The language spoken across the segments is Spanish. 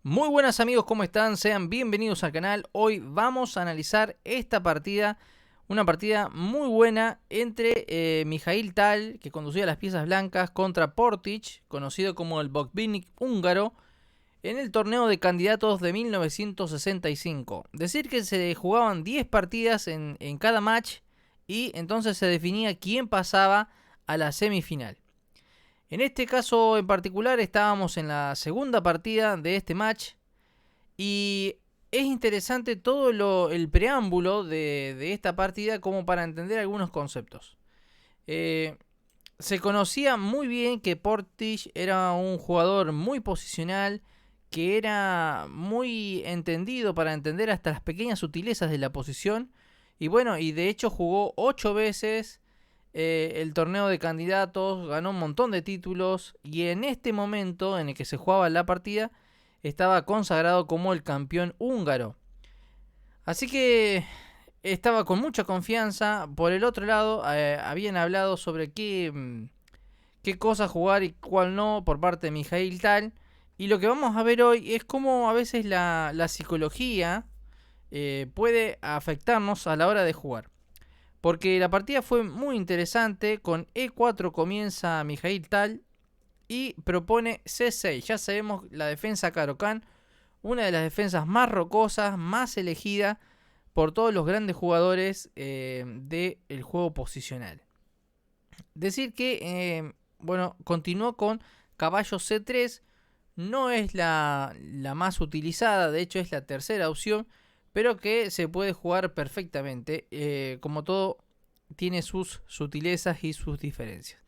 Muy buenas amigos, ¿cómo están? Sean bienvenidos al canal. Hoy vamos a analizar esta partida, una partida muy buena entre Mijail Tal, que conducía las piezas blancas, contra Portić, conocido como el Bokbirnik húngaro, en el torneo de candidatos de 1965. Decir que se jugaban 10 partidas en cada match y entonces se definía quién pasaba a la semifinal. En este caso en particular estábamos en la segunda partida de este match y es interesante todo el preámbulo de esta partida como para entender algunos conceptos. Eh, Se conocía muy bien que Portić era un jugador muy posicional, que era muy entendido para entender hasta las pequeñas sutilezas de la posición. Y bueno, y de hecho jugó 8 veces el torneo de candidatos, ganó un montón de títulos y en este momento en el que se jugaba la partida estaba consagrado como el campeón húngaro. Así que estaba con mucha confianza. Por el otro lado, habían hablado sobre qué cosa jugar y cuál no por parte de Mijail Tal. Y lo que vamos a ver hoy es cómo a veces la psicología puede afectarnos a la hora de jugar. Porque la partida fue muy interesante. Con E4 comienza Mijail Tal y propone C6. Ya sabemos la defensa Caro-Kann, una de las defensas más rocosas, más elegida por todos los grandes jugadores del juego posicional. Decir que, continuó con caballo C3. No es la más utilizada, de hecho es la tercera opción, pero que se puede jugar perfectamente. Como todo, tiene sus sutilezas y sus diferencias.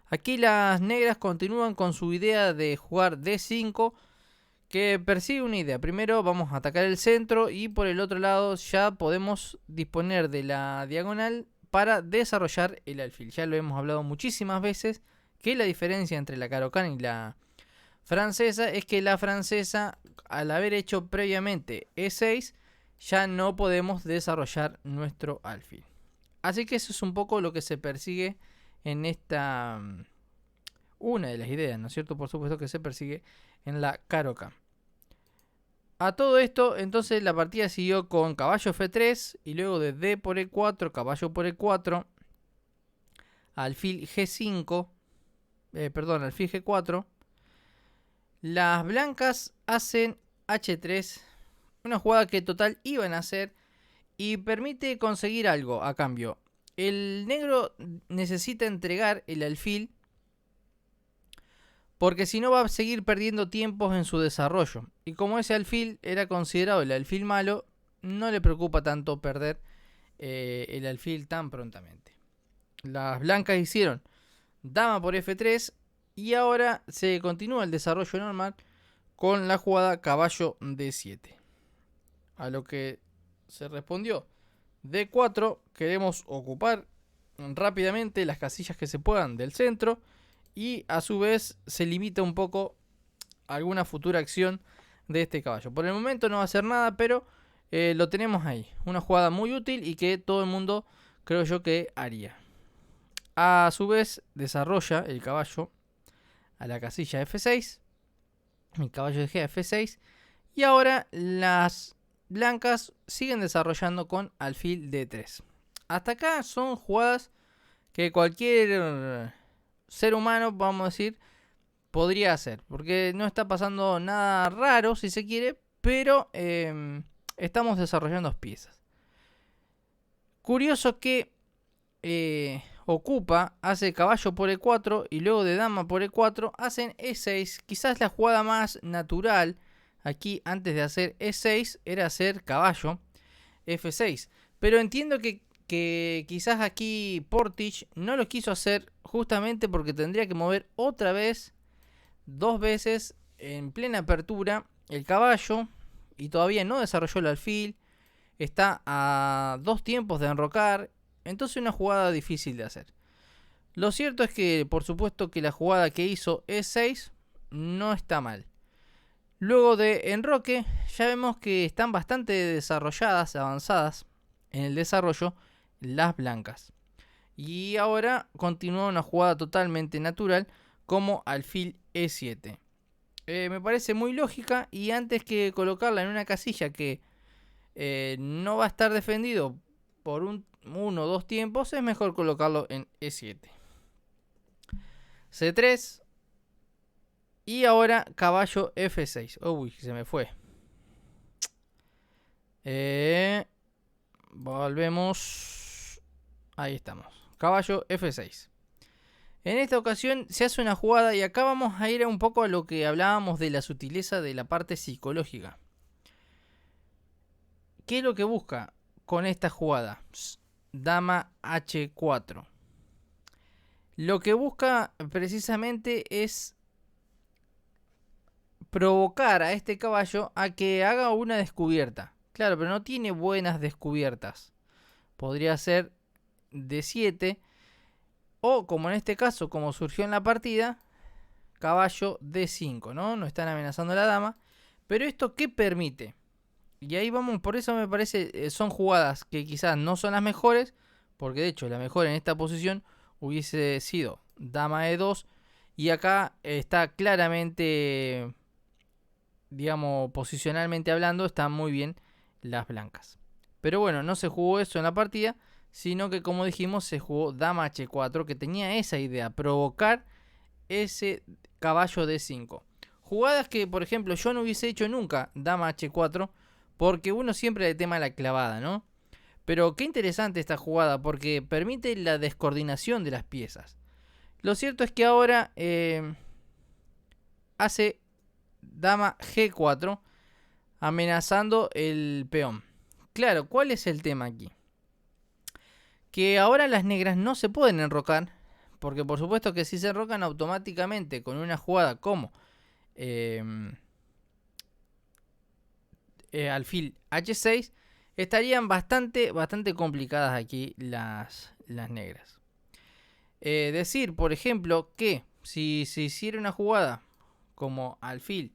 Aquí las negras continúan con su idea de jugar D5, que persigue una idea. Primero vamos a atacar el centro y por el otro lado ya podemos disponer de la diagonal para desarrollar el alfil. Ya lo hemos hablado muchísimas veces, que la diferencia entre la Caro-Kann y la francesa es que la francesa, al haber hecho previamente E6, ya no podemos desarrollar nuestro alfil. Así que eso es un poco lo que se persigue en esta... una de las ideas, ¿no es cierto? Por supuesto que se persigue en la Caro-Kann. A todo esto, entonces la partida siguió con caballo F3 y luego de D por E4, caballo por E4, alfil G5, alfil G4. Las blancas hacen H3, una jugada que total iban a hacer y permite conseguir algo a cambio. El negro necesita entregar el alfil porque si no va a seguir perdiendo tiempos en su desarrollo. Y como ese alfil era considerado el alfil malo, no le preocupa tanto perder el alfil tan prontamente. Las blancas hicieron dama por F3 y ahora se continúa el desarrollo normal con la jugada caballo D7. A lo que se respondió D4, queremos ocupar rápidamente las casillas que se puedan del centro y a su vez se limita un poco alguna futura acción de este caballo. Por el momento no va a hacer nada, pero lo tenemos ahí. Una jugada muy útil y que todo el mundo creo yo que haría. A su vez desarrolla el caballo a la casilla F6. El caballo de G a F6. Y ahora las blancas siguen desarrollando con alfil D3. Hasta acá son jugadas que cualquier ser humano, vamos a decir, podría hacer. Porque no está pasando nada raro, si se quiere, pero estamos desarrollando piezas. Curioso que ocupa, hace caballo por E4 y luego de dama por E4 hacen E6. Quizás la jugada más natural aquí antes de hacer E6 era hacer caballo F6. Pero entiendo que quizás aquí Portić no lo quiso hacer justamente porque tendría que mover otra vez, dos veces en plena apertura, el caballo y todavía no desarrolló el alfil. Está a dos tiempos de enrocar. Entonces una jugada difícil de hacer. Lo cierto es que por supuesto que la jugada que hizo E6 no está mal. Luego de enroque ya vemos que están bastante desarrolladas, avanzadas en el desarrollo las blancas. Y ahora continúa una jugada totalmente natural como alfil E7. Me parece muy lógica, y antes que colocarla en una casilla que no va a estar defendido por uno o dos tiempos, es mejor colocarlo en E7. C3 y ahora caballo F6. Uy, se me fue. Volvemos. Ahí estamos. Caballo F6. En esta ocasión se hace una jugada y acá vamos a ir un poco a lo que hablábamos de la sutileza de la parte psicológica. ¿Qué es lo que busca con esta jugada? Dama H4. Lo que busca precisamente es provocar a este caballo a que haga una descubierta. Claro, pero no tiene buenas descubiertas. Podría ser D7 o, como en este caso, como surgió en la partida, caballo D5, ¿no? No están amenazando a la dama. Pero esto, ¿qué permite? Y ahí vamos, por eso me parece, son jugadas que quizás no son las mejores, porque de hecho la mejor en esta posición hubiese sido dama E2, y acá está claramente, digamos, posicionalmente hablando, están muy bien las blancas. Pero bueno, no se jugó eso en la partida, sino que, como dijimos, se jugó dama H4, que tenía esa idea, provocar ese caballo D5. Jugadas que, por ejemplo, yo no hubiese hecho nunca dama H4, porque uno siempre le tema la clavada, ¿no? Pero qué interesante esta jugada, porque permite la descoordinación de las piezas. Lo cierto es que ahora hace dama G4, amenazando el peón. Claro, ¿cuál es el tema aquí? Que ahora las negras no se pueden enrocar, porque por supuesto que si se enrocan automáticamente con una jugada como alfil H6, estarían bastante complicadas aquí las negras. Decir, por ejemplo, que si se hiciera una jugada como alfil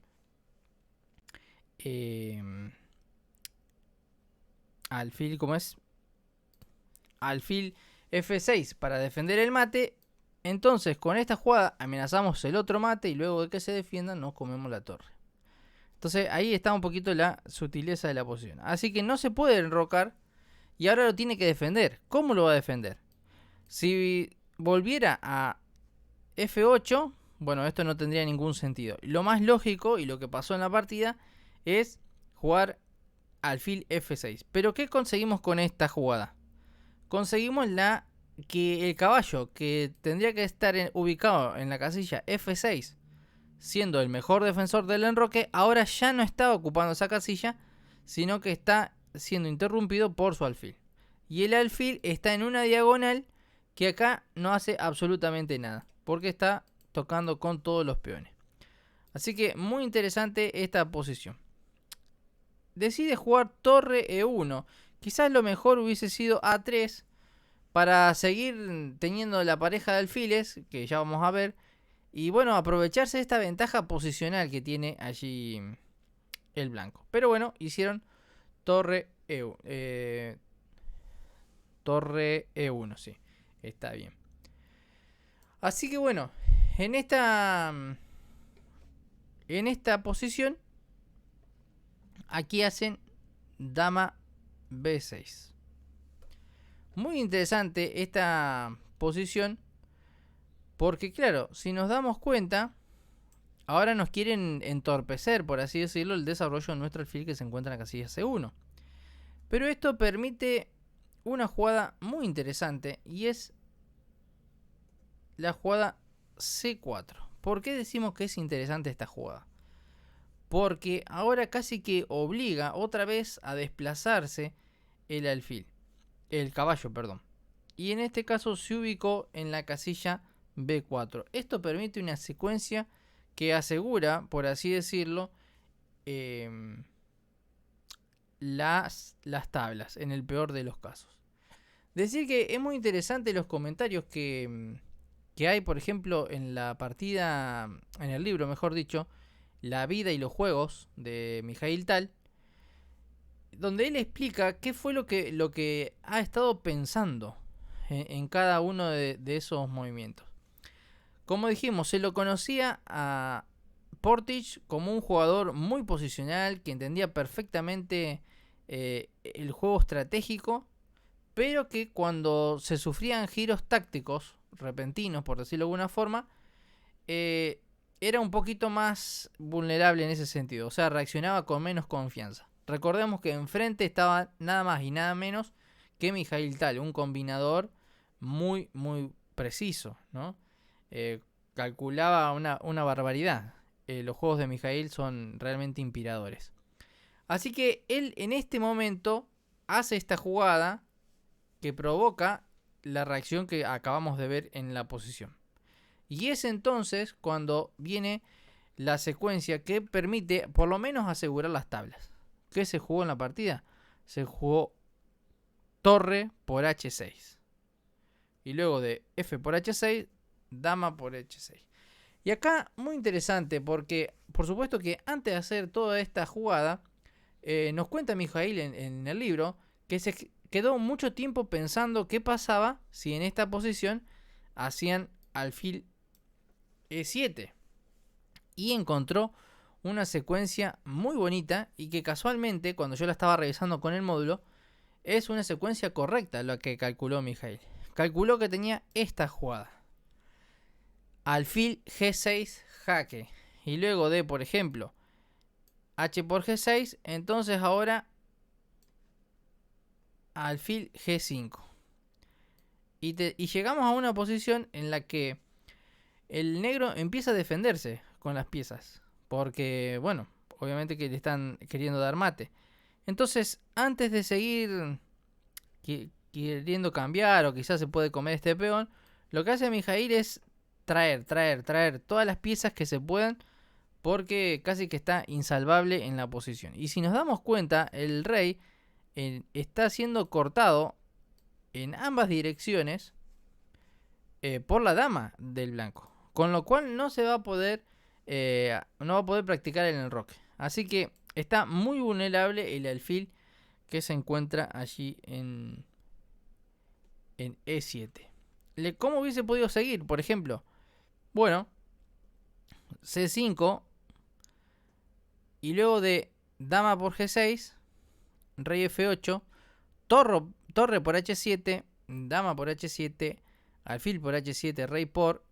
¿cómo es? Alfil F6 para defender el mate, entonces con esta jugada amenazamos el otro mate y luego de que se defienda nos comemos la torre. Entonces ahí está un poquito la sutileza de la posición. Así que no se puede enrocar y ahora lo tiene que defender. ¿Cómo lo va a defender? Si volviera a F8, bueno, esto no tendría ningún sentido. Lo más lógico y lo que pasó en la partida es jugar alfil F6. Pero ¿qué conseguimos con esta jugada? Conseguimos que el caballo, que tendría que estar ubicado en la casilla F6, siendo el mejor defensor del enroque, ahora ya no está ocupando esa casilla, sino que está siendo interrumpido por su alfil. Y el alfil está en una diagonal que acá no hace absolutamente nada, porque está tocando con todos los peones. Así que muy interesante esta posición. Decide jugar torre E1. Quizás lo mejor hubiese sido A3 para seguir teniendo la pareja de alfiles, que ya vamos a ver. Y bueno, aprovecharse de esta ventaja posicional que tiene allí el blanco. Pero bueno, hicieron torre E1. Torre E1, sí. Está bien. Así que bueno, en esta posición, aquí hacen dama B6. Muy interesante esta posición, porque claro, si nos damos cuenta, ahora nos quieren entorpecer, por así decirlo, el desarrollo de nuestro alfil que se encuentra en la casilla C1. Pero esto permite una jugada muy interesante, y es la jugada C4. ¿Por qué decimos que es interesante esta jugada? Porque ahora casi que obliga otra vez a desplazarse el alfil. El caballo, perdón. Y en este caso se ubicó en la casilla B4. Esto permite una secuencia que asegura, por así decirlo, las tablas, en el peor de los casos. Decir que es muy interesante los comentarios que hay, por ejemplo, en la partida, en el libro, mejor dicho, La vida y los juegos de Mijail Tal, donde él explica qué fue lo que ha estado pensando en cada uno de esos movimientos. Como dijimos, se lo conocía a Portage como un jugador muy posicional que entendía perfectamente el juego estratégico, pero que cuando se sufrían giros tácticos repentinos, por decirlo de alguna forma, era un poquito más vulnerable en ese sentido. O sea, reaccionaba con menos confianza. Recordemos que enfrente estaba nada más y nada menos que Mijail Tal, un combinador muy, muy preciso, ¿no? Calculaba una barbaridad. Los juegos de Mijail son realmente inspiradores. Así que él en este momento hace esta jugada que provoca la reacción que acabamos de ver en la posición. Y es entonces cuando viene la secuencia que permite por lo menos asegurar las tablas. ¿Qué se jugó en la partida? Se jugó torre por H6. Y luego de F por H6, dama por H6. Y acá muy interesante porque por supuesto que antes de hacer toda esta jugada, nos cuenta Mijail en el libro que se quedó mucho tiempo pensando qué pasaba si en esta posición hacían alfil E7. Y encontró una secuencia muy bonita y que casualmente cuando yo la estaba revisando con el módulo es una secuencia correcta la que calculó Mijail. Calculó que tenía esta jugada. Alfil G6 jaque. Y luego de, por ejemplo, H por G6, entonces ahora alfil G5. Y llegamos a una posición en la que el negro empieza a defenderse con las piezas. Porque, bueno, obviamente que le están queriendo dar mate. Entonces, antes de seguir queriendo cambiar o quizás se puede comer este peón, lo que hace Mijail es traer todas las piezas que se puedan, porque casi que está insalvable en la posición. Y si nos damos cuenta, el rey está siendo cortado en ambas direcciones por la dama del blanco, con lo cual no va a poder practicar en el roque. Así que está muy vulnerable el alfil que se encuentra allí en E7. ¿Cómo hubiese podido seguir? Por ejemplo, bueno, C5 y luego de dama por G6, rey F8, torre por H7, dama por H7, alfil por H7, rey por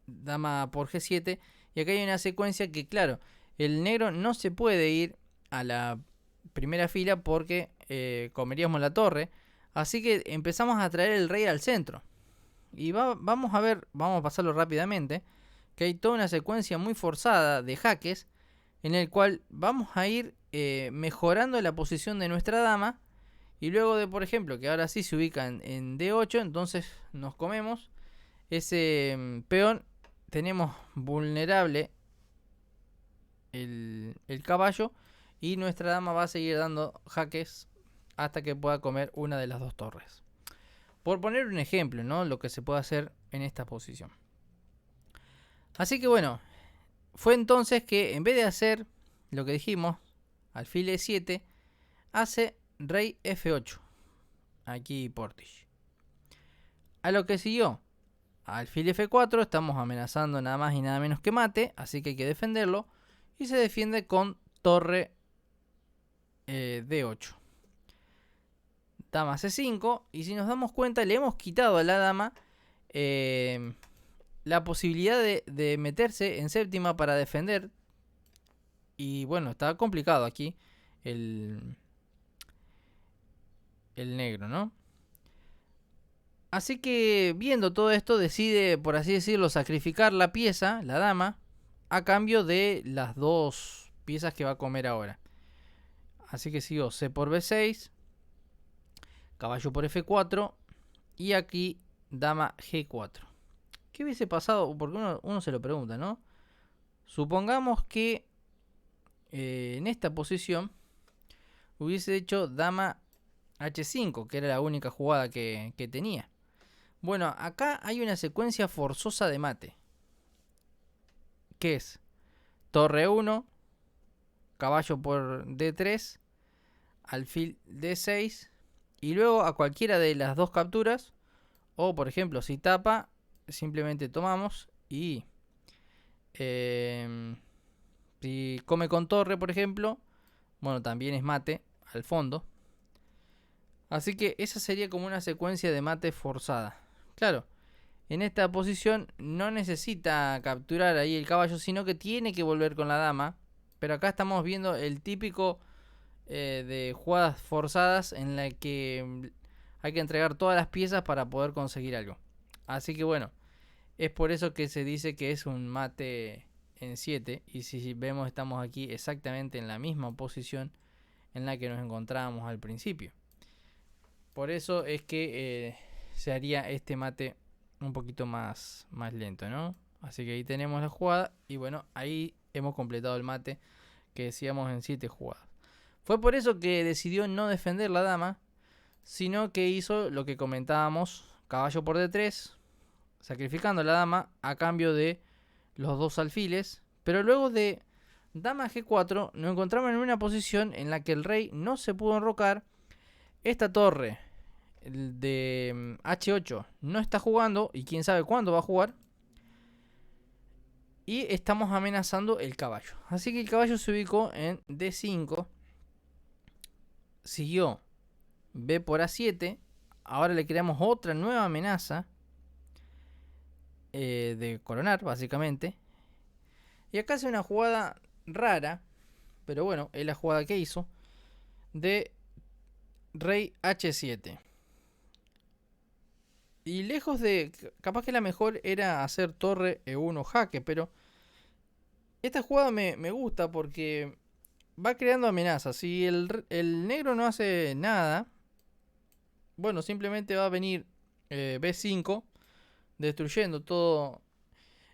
dama por G7. Y acá hay una secuencia que, claro, el negro no se puede ir a la primera fila porque comeríamos la torre. Así que empezamos a traer el rey al centro. Y vamos a pasarlo rápidamente, que hay toda una secuencia muy forzada de jaques en el cual vamos a ir mejorando la posición de nuestra dama. Y luego de, por ejemplo, que ahora sí se ubica en D8, entonces nos comemos ese peón. Tenemos vulnerable el caballo y nuestra dama va a seguir dando jaques hasta que pueda comer una de las dos torres. Por poner un ejemplo, ¿no? Lo que se puede hacer en esta posición. Así que bueno, fue entonces que en vez de hacer lo que dijimos, alfil E7, hace rey F8. Aquí Portage. A lo que siguió, alfil F4, estamos amenazando nada más y nada menos que mate, así que hay que defenderlo. Y se defiende con torre D8. Dama C5, y si nos damos cuenta le hemos quitado a la dama la posibilidad de meterse en séptima para defender. Y bueno, está complicado aquí el negro, ¿no? Así que viendo todo esto decide, por así decirlo, sacrificar la pieza, la dama, a cambio de las dos piezas que va a comer ahora. Así que sigo C por B6, caballo por F4 y aquí dama G4. ¿Qué hubiese pasado? Porque uno se lo pregunta, ¿no? Supongamos que en esta posición hubiese hecho dama H5, que era la única jugada que tenía. Bueno, acá hay una secuencia forzosa de mate, que es torre 1, caballo por D3, alfil D6, y luego a cualquiera de las dos capturas, o por ejemplo si tapa, simplemente tomamos y Si come con torre, por ejemplo, bueno, también es mate al fondo. Así que esa sería como una secuencia de mate forzada. Claro, en esta posición no necesita capturar ahí el caballo, sino que tiene que volver con la dama. Pero acá estamos viendo el típico de jugadas forzadas en la que hay que entregar todas las piezas para poder conseguir algo. Así que bueno, es por eso que se dice que es un mate en 7. Y si vemos, estamos aquí exactamente en la misma posición en la que nos encontrábamos al principio. Por eso es que se haría este mate un poquito más lento, ¿no? Así que ahí tenemos la jugada. Y bueno, ahí hemos completado el mate que decíamos en 7 jugadas. Fue por eso que decidió no defender la dama, sino que hizo lo que comentábamos, caballo por D3, sacrificando a la dama a cambio de los 2 alfiles. Pero luego de dama G4 nos encontramos en una posición en la que el rey no se pudo enrocar. Esta torre de H8 no está jugando y quién sabe cuándo va a jugar. Y estamos amenazando el caballo. Así que el caballo se ubicó en D5. Siguió B por A7. Ahora le creamos otra nueva amenaza de coronar, básicamente. Y acá hace una jugada rara, pero bueno, es la jugada que hizo, de rey H7. Y lejos de... capaz que la mejor era hacer torre E1 jaque, pero esta jugada me gusta porque va creando amenazas. Si el negro no hace nada, bueno, simplemente va a venir B5, destruyendo todo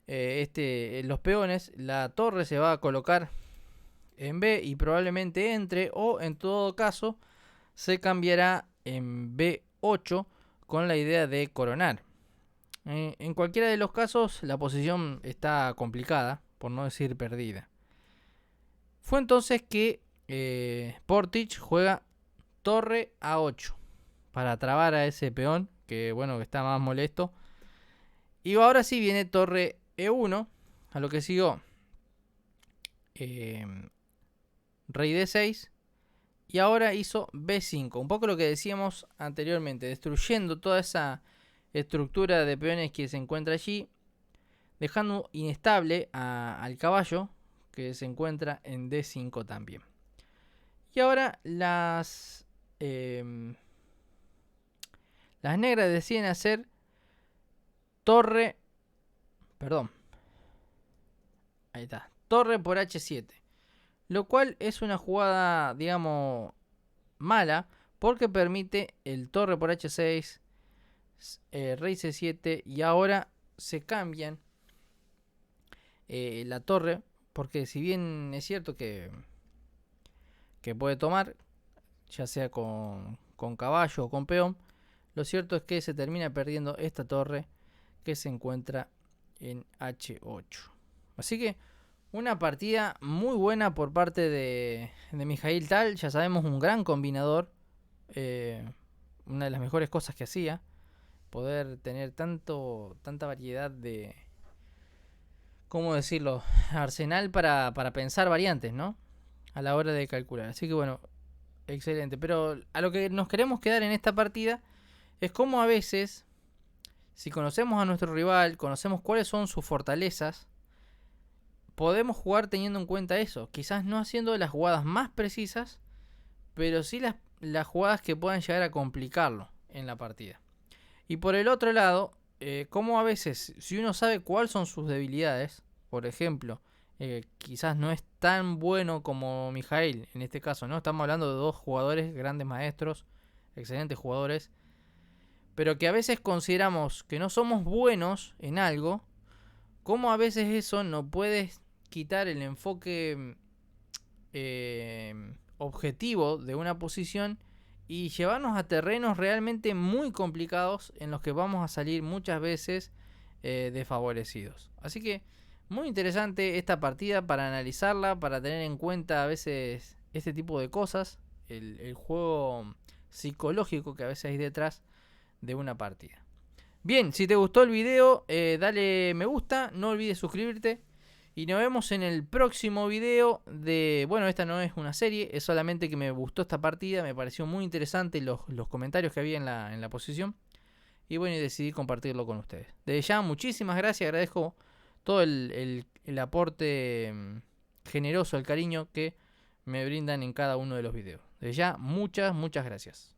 los peones. La torre se va a colocar en B y probablemente entre, o en todo caso se cambiará en B8 con la idea de coronar. En cualquiera de los casos la posición está complicada, por no decir perdida. Fue entonces que Portich juega torre A8 para trabar a ese peón que bueno, que está más molesto. Y ahora sí viene torre E1, a lo que siguió rey D6 y ahora hizo B5, un poco lo que decíamos anteriormente, destruyendo toda esa estructura de peones que se encuentra allí, dejando inestable al caballo que se encuentra en D5 también. Y ahora las negras deciden hacer torre, perdón, ahí está, torre por H7, lo cual es una jugada, digamos, mala, porque permite el torre por H6, rey C7, y ahora se cambian la torre, porque si bien es cierto que puede tomar, ya sea con caballo o con peón, lo cierto es que se termina perdiendo esta torre que se encuentra en H8. Así que una partida muy buena por parte de Mikhail Tal. Ya sabemos, un gran combinador. Una de las mejores cosas que hacía. Poder tener tanta variedad de... ¿cómo decirlo? Arsenal para pensar variantes, ¿no? A la hora de calcular. Así que bueno, excelente. Pero a lo que nos queremos quedar en esta partida es cómo a veces, si conocemos a nuestro rival, conocemos cuáles son sus fortalezas, podemos jugar teniendo en cuenta eso. Quizás no haciendo las jugadas más precisas, pero sí las jugadas que puedan llegar a complicarlo en la partida. Y por el otro lado, como a veces, si uno sabe cuáles son sus debilidades, por ejemplo, quizás no es tan bueno como Mikhail, en este caso, ¿no? Estamos hablando de dos jugadores, grandes maestros, excelentes jugadores, pero que a veces consideramos que no somos buenos en algo, como a veces eso no puede quitar el enfoque objetivo de una posición y llevarnos a terrenos realmente muy complicados en los que vamos a salir muchas veces desfavorecidos. Así que muy interesante esta partida para analizarla, para tener en cuenta a veces este tipo de cosas, el juego psicológico que a veces hay detrás de una partida. Bien, si te gustó el video, dale me gusta, no olvides suscribirte Y nos vemos en el próximo video de... Bueno, esta no es una serie, es solamente que me gustó esta partida, me pareció muy interesante los comentarios que había en la posición. Y bueno, y decidí compartirlo con ustedes. Desde ya, muchísimas gracias, agradezco todo el aporte generoso, el cariño que me brindan en cada uno de los videos. Desde ya, muchas gracias.